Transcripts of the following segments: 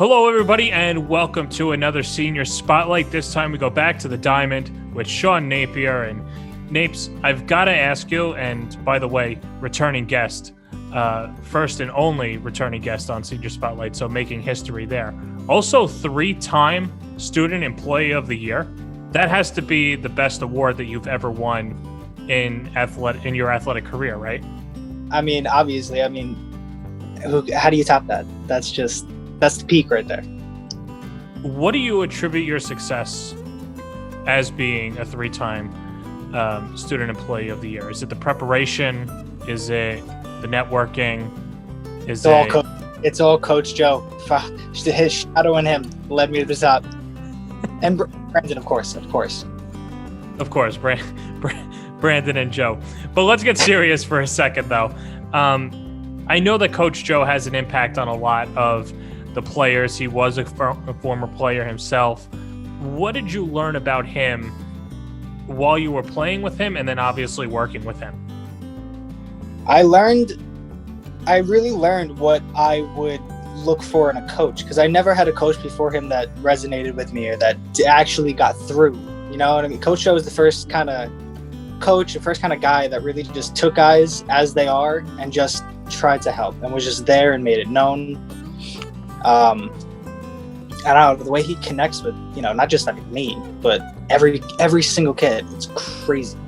Hello, everybody, and welcome to another Senior Spotlight. This time we go back to the Diamond with Sean Napier. And Napes, I've got to ask you, and by the way, returning guest, first and only returning guest on Senior Spotlight, so making history there. Also, 3-time Student Employee of the Year. That has to be the best award that you've ever won in your athletic career, right? I mean, obviously, how do you top that? That's the peak right there. What do you attribute your success as being a 3-time Student Employee of the Year? Is it the preparation? Is it the networking? It's all Coach Joe. His shadow and him led me to the top. And Brandon, of course. Brandon and Joe. But let's get serious for a second, though. I know that Coach Joe has an impact on a lot of the players. He was a former player himself. What did you learn about him while you were playing with him and then obviously working with him? I really learned what I would look for in a coach, because I never had a coach before him that resonated with me or that actually got through. You know what I mean? Coach Joe was the first kind of guy that really just took guys as they are and just tried to help and was just there and made it known. I don't know, the way he connects with, not just me, but every single kid. It's crazy.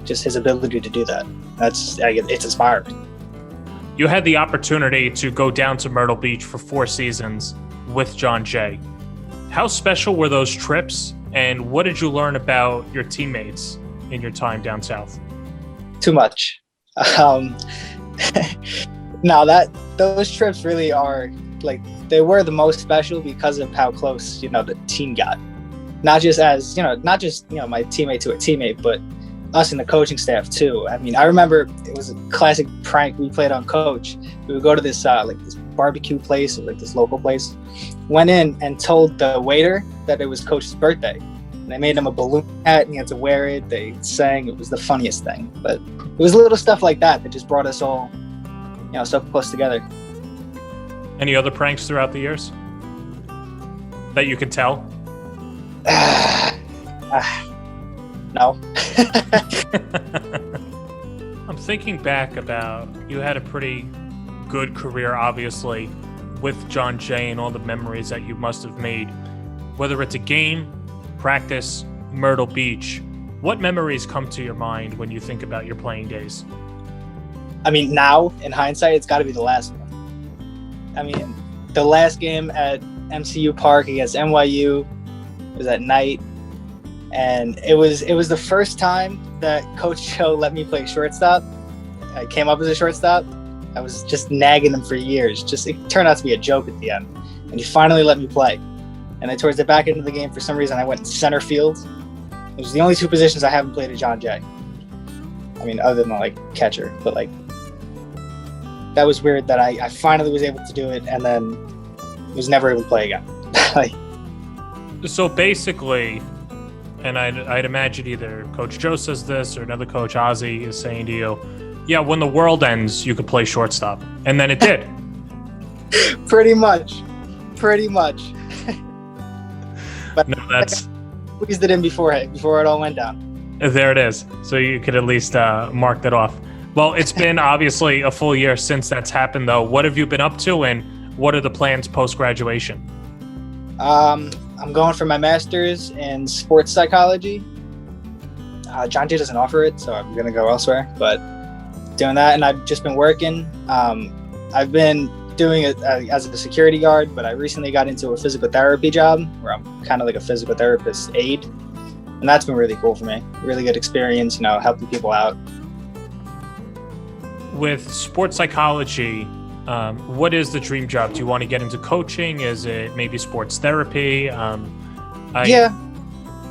Just his ability to do that. It's inspiring. You had the opportunity to go down to Myrtle Beach for 4 seasons with John Jay. How special were those trips, and what did you learn about your teammates in your time down south? Too much. Those trips really are they were the most special because of how close the team got. Not just my teammate to a teammate, but us and the coaching staff too. I mean, I remember it was a classic prank we played on Coach. We would go to this this barbecue place, or this local place. Went in and told the waiter that it was Coach's birthday. And they made him a balloon hat and he had to wear it. They sang. It was the funniest thing. But it was little stuff like that just brought us all, so close together. Any other pranks throughout the years that you can tell? No. I'm thinking back about, you had a pretty good career, obviously, with John Jay and all the memories that you must have made. Whether it's a game, practice, Myrtle Beach, what memories come to your mind when you think about your playing days? I mean, now, in hindsight, it's got to be the last one. I mean, the last game at MCU Park against NYU was at night. And it was the first time that Coach Joe let me play shortstop. I came up as a shortstop. I was just nagging him for years. It turned out to be a joke at the end. And he finally let me play. And then towards the back end of the game, for some reason, I went in center field. It was the only 2 positions I haven't played at John Jay. I mean, other than catcher. But that was weird that I finally was able to do it and then was never able to play again. So basically, and I'd imagine either Coach Joe says this or another coach, Ozzy, is saying to you, yeah, when the world ends, you could play shortstop. And then it did. Pretty much. But no, that's... squeezed it in before it all went down. There it is. So you could at least mark that off. Well, it's been obviously a full year since that's happened, though. What have you been up to, and what are the plans post-graduation? I'm going for my master's in sports psychology. John Jay doesn't offer it, so I'm going to go elsewhere. But doing that, and I've just been working. I've been doing it as a security guard, but I recently got into a physical therapy job where I'm kind of like a physical therapist aide. And that's been really cool for me. Really good experience, helping people out. With sports psychology, what is the dream job? Do you want to get into coaching? Is it maybe sports therapy? Yeah,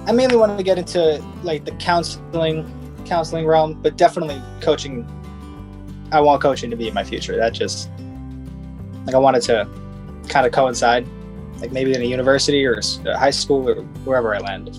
I mainly want to get into the counseling realm, but definitely coaching. I want coaching to be in my future. That just I want it to kind of coincide, maybe in a university or a high school or wherever I land.